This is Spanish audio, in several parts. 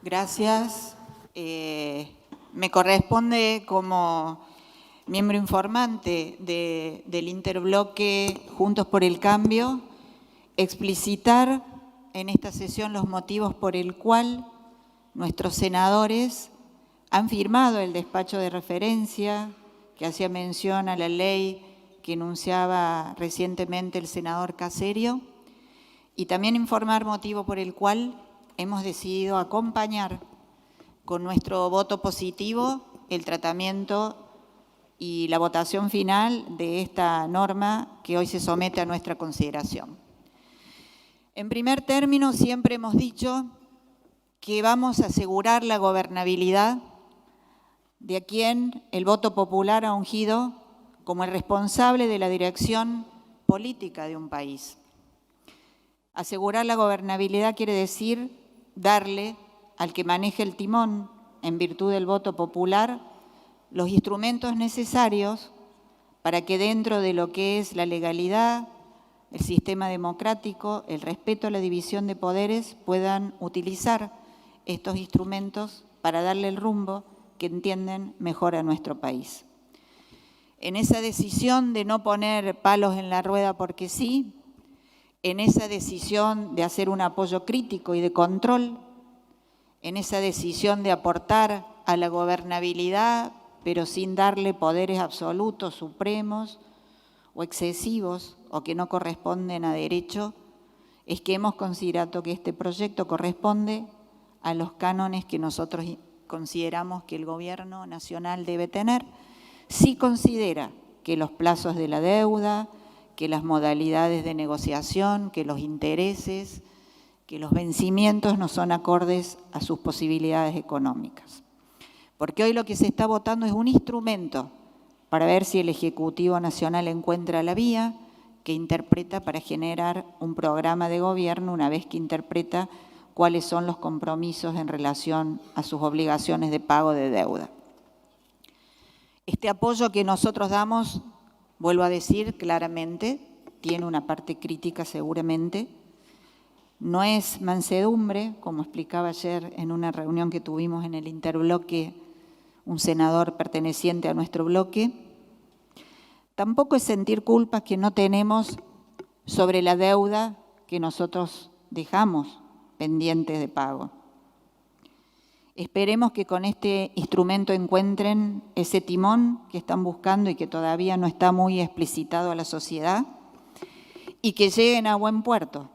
Gracias. Me corresponde como miembro informante del interbloque Juntos por el Cambio explicitar en esta sesión los motivos por el cual nuestros senadores han firmado el despacho de referencia que hacía mención a la ley que enunciaba recientemente el senador Caserio, y también informar motivo por el cual hemos decidido acompañar con nuestro voto positivo el tratamiento y la votación final de esta norma que hoy se somete a nuestra consideración. En primer término, siempre hemos dicho que vamos a asegurar la gobernabilidad de a quien el voto popular ha ungido como el responsable de la dirección política de un país. Asegurar la gobernabilidad quiere decir darle al que maneje el timón en virtud del voto popular los instrumentos necesarios para que dentro de lo que es la legalidad, el sistema democrático, el respeto a la división de poderes, puedan utilizar estos instrumentos para darle el rumbo que entienden mejor a nuestro país. En esa decisión de no poner palos en la rueda porque sí, en esa decisión de hacer un apoyo crítico y de control, en esa decisión de aportar a la gobernabilidad, pero sin darle poderes absolutos, supremos o excesivos o que no corresponden a derecho, es que hemos considerado que este proyecto corresponde a los cánones que nosotros consideramos que el Gobierno Nacional debe tener, si considera que los plazos de la deuda, que las modalidades de negociación, que los intereses, que los vencimientos no son acordes a sus posibilidades económicas. Porque hoy lo que se está votando es un instrumento para ver si el Ejecutivo Nacional encuentra la vía que interpreta para generar un programa de gobierno una vez que interpreta cuáles son los compromisos en relación a sus obligaciones de pago de deuda. Este apoyo que nosotros damos, vuelvo a decir claramente, tiene una parte crítica seguramente. No es mansedumbre, como explicaba ayer en una reunión que tuvimos en el interbloque un senador perteneciente a nuestro bloque. Tampoco es sentir culpas que no tenemos sobre la deuda que nosotros dejamos pendiente de pago. Esperemos que con este instrumento encuentren ese timón que están buscando y que todavía no está muy explicitado a la sociedad y que lleguen a buen puerto.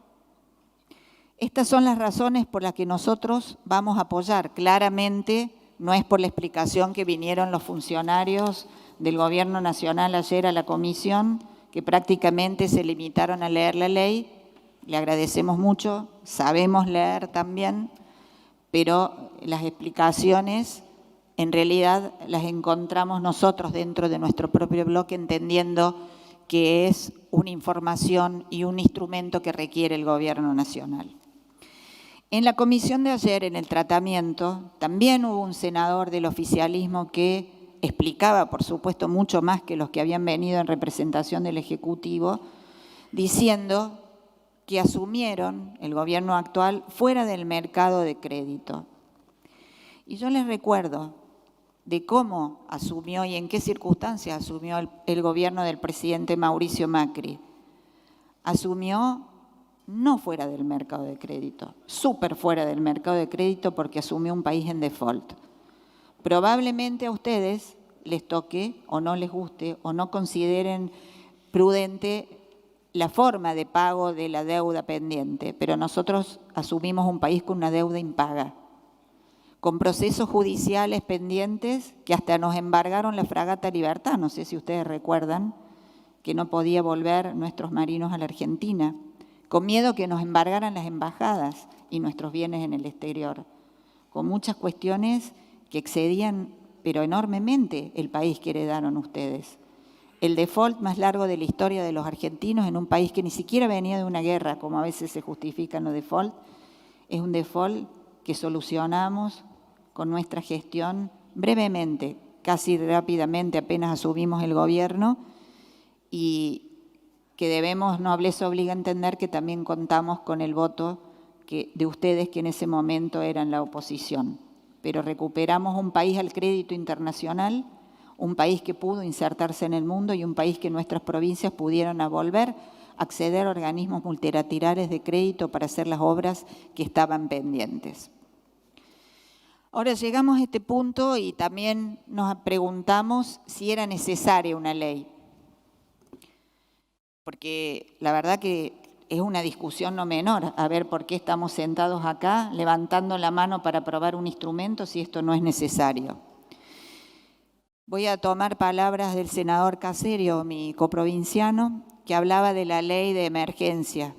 Estas son las razones por las que nosotros vamos a apoyar. Claramente no es por la explicación que vinieron los funcionarios del Gobierno Nacional ayer a la comisión, que prácticamente se limitaron a leer la ley. Le agradecemos mucho, sabemos leer también, pero las explicaciones en realidad las encontramos nosotros dentro de nuestro propio bloque, entendiendo que es una información y un instrumento que requiere el Gobierno Nacional. En la comisión de ayer, en el tratamiento, también hubo un senador del oficialismo que explicaba, por supuesto, mucho más que los que habían venido en representación del Ejecutivo, diciendo que asumieron el gobierno actual fuera del mercado de crédito. Y yo les recuerdo de cómo asumió y en qué circunstancias asumió el gobierno del presidente Mauricio Macri. Asumió no fuera del mercado de crédito, súper fuera del mercado de crédito porque asumió un país en default. Probablemente a ustedes les toque o no les guste o no consideren prudente la forma de pago de la deuda pendiente, pero nosotros asumimos un país con una deuda impaga, con procesos judiciales pendientes que hasta nos embargaron la fragata Libertad, no sé si ustedes recuerdan, que no podía volver nuestros marinos a la Argentina, con miedo que nos embargaran las embajadas y nuestros bienes en el exterior, con muchas cuestiones que excedían, pero enormemente, el país que heredaron ustedes. El default más largo de la historia de los argentinos en un país que ni siquiera venía de una guerra, como a veces se justifican los default, es un default que solucionamos con nuestra gestión brevemente, casi rápidamente, apenas asumimos el gobierno, y que debemos, no les obliga a entender que también contamos con el voto de ustedes que en ese momento eran la oposición. Pero recuperamos un país al crédito internacional, un país que pudo insertarse en el mundo y un país que nuestras provincias pudieron volver a acceder a organismos multilaterales de crédito para hacer las obras que estaban pendientes. Ahora llegamos a este punto y también nos preguntamos si era necesaria una ley. Porque la verdad que es una discusión no menor, a ver por qué estamos sentados acá levantando la mano para aprobar un instrumento si esto no es necesario. Voy a tomar palabras del senador Caserio, mi coprovinciano, que hablaba de la ley de emergencia.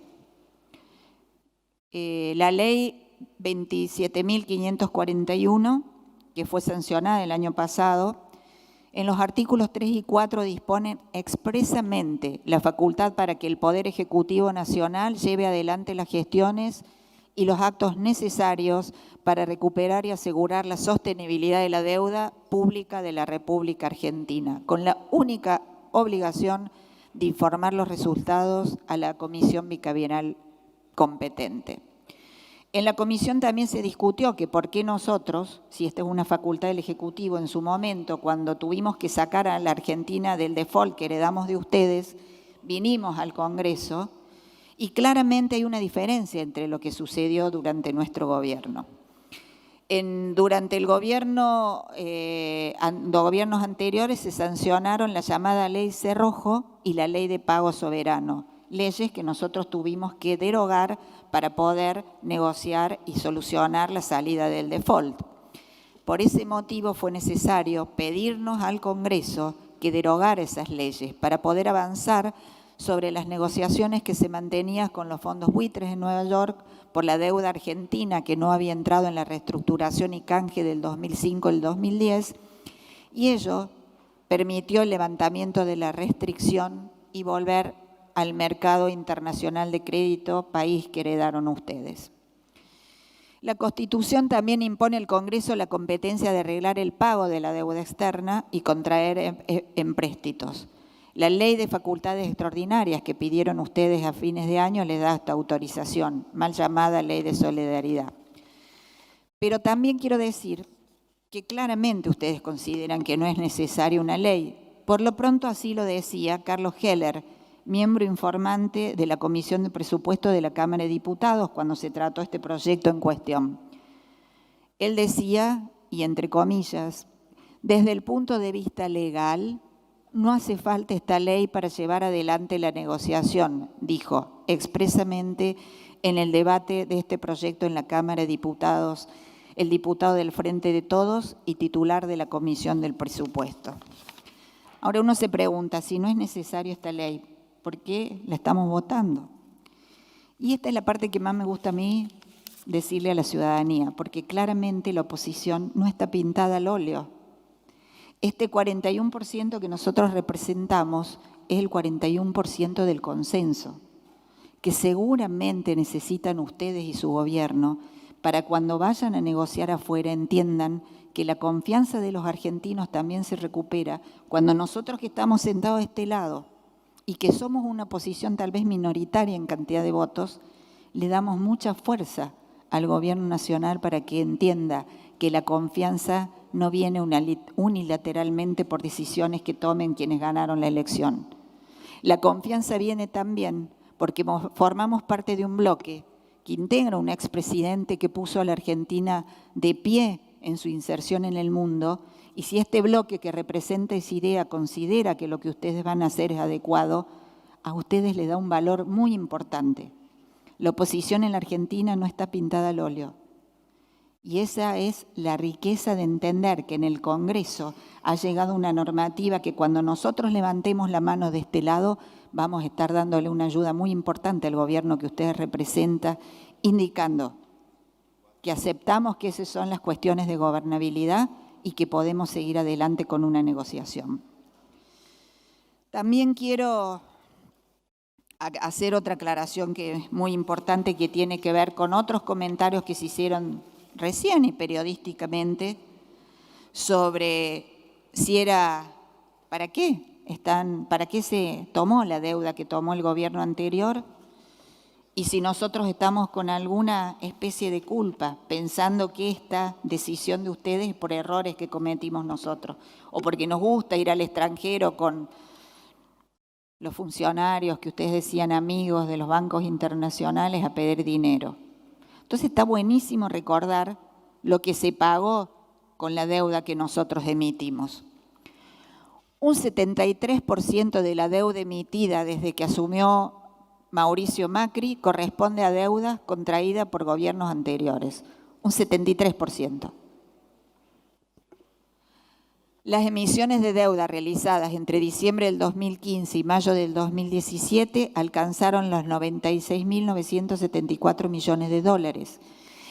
La ley 27.541, que fue sancionada el año pasado, en los artículos 3 y 4 disponen expresamente la facultad para que el Poder Ejecutivo Nacional lleve adelante las gestiones y los actos necesarios para recuperar y asegurar la sostenibilidad de la deuda pública de la República Argentina, con la única obligación de informar los resultados a la comisión bicameral competente. En la comisión también se discutió que por qué nosotros, si esta es una facultad del Ejecutivo en su momento, cuando tuvimos que sacar a la Argentina del default que heredamos de ustedes, vinimos al Congreso y claramente hay una diferencia entre lo que sucedió durante nuestro gobierno. Durante el gobiernos anteriores se sancionaron la llamada Ley Cerrojo y la Ley de Pago Soberano, leyes que nosotros tuvimos que derogar para poder negociar y solucionar la salida del default. Por ese motivo fue necesario pedirnos al Congreso que derogara esas leyes para poder avanzar sobre las negociaciones que se mantenían con los fondos buitres en Nueva York por la deuda argentina que no había entrado en la reestructuración y canje del 2005 al 2010, y ello permitió el levantamiento de la restricción y volver al mercado internacional de crédito, país que heredaron ustedes. La Constitución también impone al Congreso la competencia de arreglar el pago de la deuda externa y contraer empréstitos. La Ley de Facultades Extraordinarias que pidieron ustedes a fines de año les da esta autorización, mal llamada Ley de Solidaridad. Pero también quiero decir que claramente ustedes consideran que no es necesaria una ley. Por lo pronto así lo decía Carlos Heller, miembro informante de la Comisión de Presupuesto de la Cámara de Diputados cuando se trató este proyecto en cuestión. Él decía, y entre comillas, desde el punto de vista legal, no hace falta esta ley para llevar adelante la negociación, dijo expresamente en el debate de este proyecto en la Cámara de Diputados, el diputado del Frente de Todos y titular de la Comisión del Presupuesto. Ahora uno se pregunta, si no es necesaria esta ley, ¿por qué la estamos votando? Y esta es la parte que más me gusta a mí decirle a la ciudadanía, porque claramente la oposición no está pintada al óleo. Este 41% que nosotros representamos es el 41% del consenso, que seguramente necesitan ustedes y su gobierno para cuando vayan a negociar afuera entiendan que la confianza de los argentinos también se recupera cuando nosotros que estamos sentados a este lado y que somos una oposición tal vez minoritaria en cantidad de votos, le damos mucha fuerza al gobierno nacional para que entienda que la confianza no viene unilateralmente por decisiones que tomen quienes ganaron la elección. La confianza viene también porque formamos parte de un bloque que integra un expresidente que puso a la Argentina de pie en su inserción en el mundo, y si este bloque que representa esa idea considera que lo que ustedes van a hacer es adecuado, a ustedes les da un valor muy importante. La oposición en la Argentina no está pintada al óleo. Y esa es la riqueza de entender que en el Congreso ha llegado una normativa que cuando nosotros levantemos la mano de este lado, vamos a estar dándole una ayuda muy importante al gobierno que ustedes representan, indicando que aceptamos que esas son las cuestiones de gobernabilidad y que podemos seguir adelante con una negociación. También quiero hacer otra aclaración que es muy importante, que tiene que ver con otros comentarios que se hicieron recién y periodísticamente sobre si era, ¿para qué se tomó la deuda que tomó el gobierno anterior? y si nosotros estamos con alguna especie de culpa, pensando que esta decisión de ustedes es por errores que cometimos nosotros, o porque nos gusta ir al extranjero con los funcionarios que ustedes decían amigos de los bancos internacionales a pedir dinero. Entonces está buenísimo recordar lo que se pagó con la deuda que nosotros emitimos. Un 73% de la deuda emitida desde que asumió Mauricio Macri corresponde a deudas contraídas por gobiernos anteriores, un 73%. Las emisiones de deuda realizadas entre diciembre del 2015 y mayo del 2017 alcanzaron los 96.974 millones de dólares,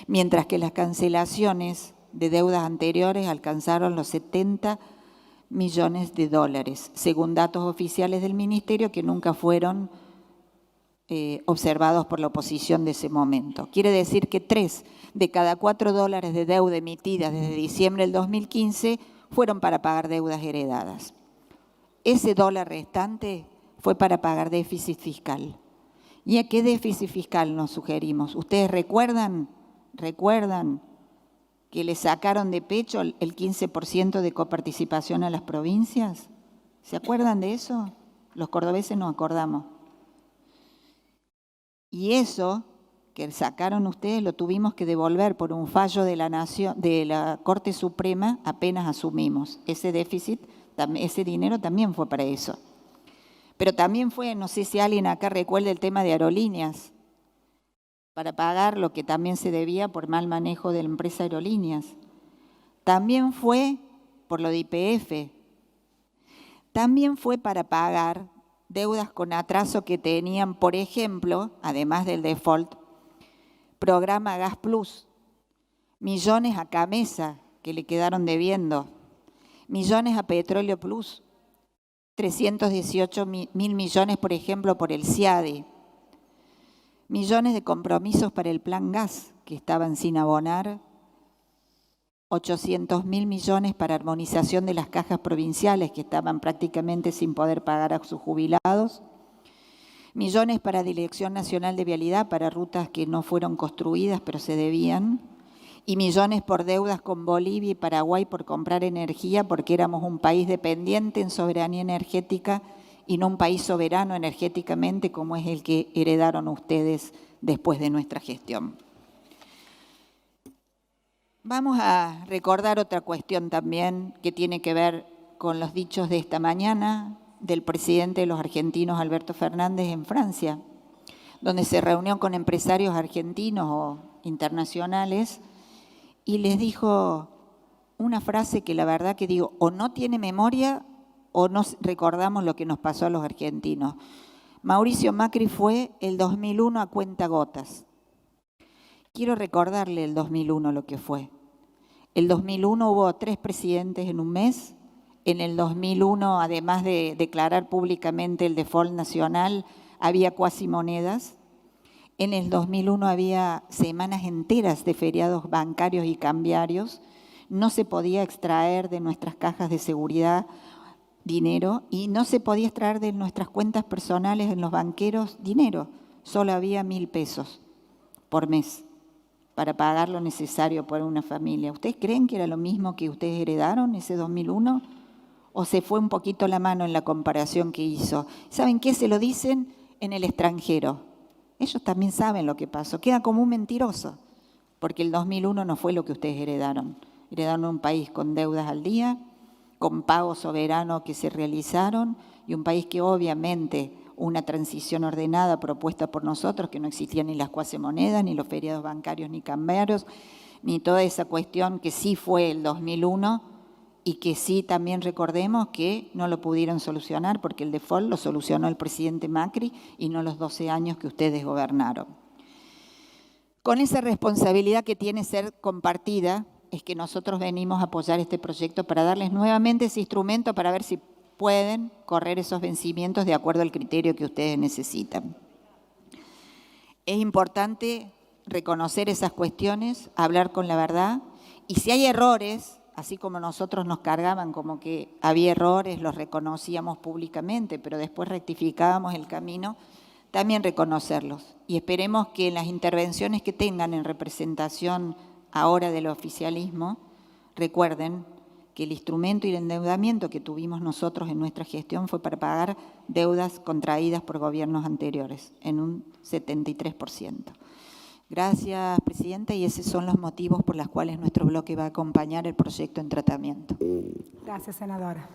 mientras que las cancelaciones de deudas anteriores alcanzaron los 70 millones de dólares, según datos oficiales del Ministerio que nunca fueron observados por la oposición de ese momento. Quiere decir que 3 de cada 4 dólares de deuda emitidas desde diciembre del 2015 fueron para pagar deudas heredadas. Ese dólar restante fue para pagar déficit fiscal. ¿Y a qué déficit fiscal nos sugerimos? ¿Ustedes recuerdan que le sacaron de pecho el 15% de coparticipación a las provincias? ¿Se acuerdan de eso? Los cordobeses nos acordamos. Y eso que sacaron ustedes lo tuvimos que devolver por un fallo de la Nación, de la Corte Suprema, apenas asumimos. Ese déficit, ese dinero también fue para eso. Pero también fue, no sé si alguien acá recuerda el tema de aerolíneas, para pagar lo que también se debía por mal manejo de la empresa Aerolíneas. También fue por lo de YPF. También fue para pagar deudas con atraso que tenían, por ejemplo, además del default, programa Gas Plus, millones a Camesa que le quedaron debiendo, millones a Petróleo Plus, 318 mil millones, por ejemplo, por el CIADI, millones de compromisos para el Plan Gas que estaban sin abonar, 800 mil millones para armonización de las cajas provinciales que estaban prácticamente sin poder pagar a sus jubilados, millones para Dirección Nacional de Vialidad para rutas que no fueron construidas pero se debían, y millones por deudas con Bolivia y Paraguay por comprar energía porque éramos un país dependiente en soberanía energética y no un país soberano energéticamente como es el que heredaron ustedes después de nuestra gestión. Vamos a recordar otra cuestión también que tiene que ver con los dichos de esta mañana del presidente de los argentinos, Alberto Fernández, en Francia, donde se reunió con empresarios argentinos o internacionales y les dijo una frase que la verdad que digo, o no tiene memoria o no recordamos lo que nos pasó a los argentinos. Mauricio Macri fue el 2001 a cuentagotas. Quiero recordarle el 2001 lo que fue. El 2001 hubo 3 presidentes en un mes. En el 2001, además de declarar públicamente el default nacional, había cuasimonedas. En el 2001 había semanas enteras de feriados bancarios y cambiarios. No se podía extraer de nuestras cajas de seguridad dinero y no se podía extraer de nuestras cuentas personales en los banqueros dinero. Solo había 1.000 pesos por mes para pagar lo necesario por una familia. ¿Ustedes creen que era lo mismo que ustedes heredaron ese 2001? ¿O se fue un poquito la mano en la comparación que hizo? ¿Saben qué? Se lo dicen en el extranjero. Ellos también saben lo que pasó. Queda como un mentiroso, porque el 2001 no fue lo que ustedes heredaron. Heredaron un país con deudas al día, con pagos soberanos que se realizaron y un país que obviamente una transición ordenada propuesta por nosotros, que no existían ni las cuasimonedas, ni los feriados bancarios, ni cambiarios, ni toda esa cuestión que sí fue el 2001 y que sí también recordemos que no lo pudieron solucionar porque el default lo solucionó el presidente Macri y no los 12 años que ustedes gobernaron. Con esa responsabilidad que tiene ser compartida es que nosotros venimos a apoyar este proyecto para darles nuevamente ese instrumento para ver si pueden correr esos vencimientos de acuerdo al criterio que ustedes necesitan. Es importante reconocer esas cuestiones, hablar con la verdad, y si hay errores, así como nosotros nos cargaban como que había errores, los reconocíamos públicamente, pero después rectificábamos el camino, también reconocerlos. Y esperemos que en las intervenciones que tengan en representación ahora del oficialismo, recuerden que el instrumento y el endeudamiento que tuvimos nosotros en nuestra gestión fue para pagar deudas contraídas por gobiernos anteriores, en un 73%. Gracias, Presidenta, y esos son los motivos por los cuales nuestro bloque va a acompañar el proyecto en tratamiento. Gracias, senadora.